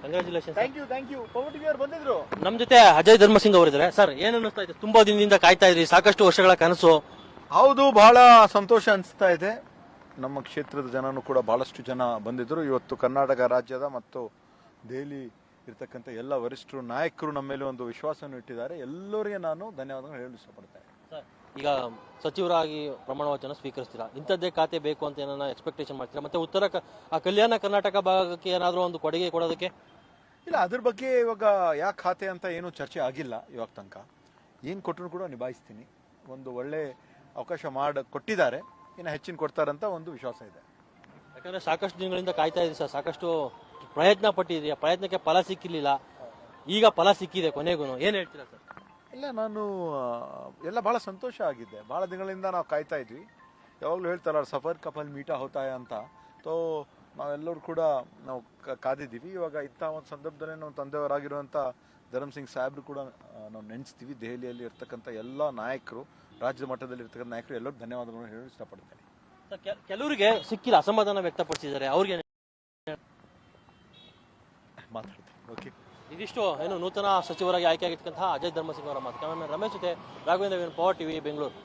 Congratulation. Thank you power TV ಅವರು ಬಂದಿದ್ರು. ನಮ್ ಜೊತೆ ಅಜಯ್ ಧರ್ಮಸಿಂಗ್ ಅವರಿದ್ದಾರೆ. ಸರ್, ಏನ್ ಅನ್ನಿಸ್ತಾ ಇದೆ? ತುಂಬಾ ದಿನದಿಂದ ಕಾಯ್ತಾ ಇದ್ರಿ, ಸಾಕಷ್ಟು ವರ್ಷಗಳ ಕನಸು. ಹೌದು, ಬಹಳ ಸಂತೋಷ ಅನಿಸ್ತಾ ಇದೆ. ನಮ್ಮ ಕ್ಷೇತ್ರದ ಜನನು ಕೂಡ ಬಹಳಷ್ಟು ಜನ ಬಂದಿದ್ರು. ಇವತ್ತು ಕರ್ನಾಟಕ ರಾಜ್ಯದ ಮತ್ತು ದೆಹಲಿ ಇರ್ತಕ್ಕಂಥ ಎಲ್ಲ ವರಿಷ್ಠರು ನಾಯಕರು ನಮ್ಮ ಮೇಲೆ ಒಂದು ವಿಶ್ವಾಸವನ್ನು ಇಟ್ಟಿದ್ದಾರೆ. ಎಲ್ಲರಿಗೆ ನಾನು ಧನ್ಯವಾದಗಳು ಹೇಳಲು ಇಷ್ಟಪಡ್ತೇನೆ. ಈಗ ಸಚಿವರಾಗಿ ಪ್ರಮಾಣ ವಚನ ಸ್ವೀಕರಿಸ್ತೀರಾ, ಇಂಥದ್ದೇ ಖಾತೆ ಬೇಕು ಅಂತ ಏನಾರ ಎಕ್ಸ್ಪೆಕ್ಟೇಷನ್ ಮಾಡ್ತೀರಾ? ಮತ್ತೆ ಕಲ್ಯಾಣ ಕರ್ನಾಟಕ ಭಾಗಕ್ಕೆ ಏನಾದರೂ ಒಂದು ಕೊಡುಗೆ ಕೊಡೋದಕ್ಕೆ? ಇಲ್ಲ, ಅದ್ರ ಬಗ್ಗೆ ಇವಾಗ ಯಾಕೆ ಖಾತೆ ಅಂತ ಏನು ಚರ್ಚೆ ಆಗಿಲ್ಲ ಇವಾಗ ತನಕ. ಏನು ಕೊಟ್ಟರು ಕೂಡ ನಿಭಾಯಿಸ್ತೀನಿ. ಒಂದು ಒಳ್ಳೆ ಅವಕಾಶ ಕೊಟ್ಟಿದ್ದಾರೆ, ಇನ್ನು ಹೆಚ್ಚಿನ ಕೊಡ್ತಾರಂತ ಒಂದು ವಿಶ್ವಾಸ ಇದೆ. ಯಾಕಂದ್ರೆ ಸಾಕಷ್ಟು ದಿನಗಳಿಂದ ಕಾಯ್ತಾ ಇದ್ದೀರಿ ಸರ್, ಸಾಕಷ್ಟು ಪ್ರಯತ್ನ ಪಟ್ಟಿದ್ದೀರಿ, ಪ್ರಯತ್ನಕ್ಕೆ ಫಲ ಸಿಕ್ಕಿರ್ಲಿಲ್ಲ, ಈಗ ಫಲ ಸಿಕ್ಕಿದೆ ಕೊನೆಗೂ. ಏನ್ ಹೇಳ್ತೀರಾ ಸರ್? ಇಲ್ಲ, ನಾನು ಎಲ್ಲ ಬಹಳ ಸಂತೋಷ ಆಗಿದ್ದೆ. ಬಹಳ ದಿನಗಳಿಂದ ನಾವು ಕಾಯ್ತಾ ಇದ್ವಿ. ಯಾವಾಗಲೂ ಹೇಳ್ತಾರ ಸಫರ್ ಕಪಲ್ ಮೀಟಾ ಹೋತಾಯ ಅಂತ. ತೋ ನಾವೆಲ್ಲರೂ ಕೂಡ ನಾವು ಕಾದಿದ್ದೀವಿ. ಇವಾಗ ಇಂಥ ಒಂದು ಸಂದರ್ಭದಲ್ಲಿ ನಮ್ಮ ತಂದೆಯವರಾಗಿರುವಂಥ ಧರ್ಮಸಿಂಗ್ ಸಾಹೇಬ್ರು ಕೂಡ ನಾವು ನೆನೆಸ್ತೀವಿ. ದೆಹಲಿಯಲ್ಲಿ ಇರ್ತಕ್ಕಂಥ ಎಲ್ಲ ನಾಯಕರು, ರಾಜ್ಯ ಮಟ್ಟದಲ್ಲಿ ಇರ್ತಕ್ಕಂಥ ನಾಯಕರು ಎಲ್ಲರೂ ಧನ್ಯವಾದಗಳನ್ನು ಹೇಳಲು ಇಷ್ಟಪಡ್ತೇನೆ. ಕೆಲವರಿಗೆ ಸಿಕ್ಕಿಲ್ಲ, ಅಸಮಾಧಾನ ವ್ಯಕ್ತಪಡಿಸಿದ್ದಾರೆ, ಅವ್ರಿಗೆ ಮಾತಾಡ್ತೀನಿ. ಓಕೆ, ಇದಿಷ್ಟು ಏನು ನೂತನ ಸಚಿವರಾಗಿ ಆಯ್ಕೆಯಾಗಿರ್ತಕ್ಕಂತಹ ಅಜಯ್ ಧರ್ಮಸಿಂಗ್ ಅವರ ಮಾತು. ಕ್ಯಾಮರಾಮನ್ ರಮೇಶ್ ಜೊತೆ ರಾಘವೇಂದ್ರ, ಪವರ್ ಟಿವಿ, ಬೆಂಗಳೂರು.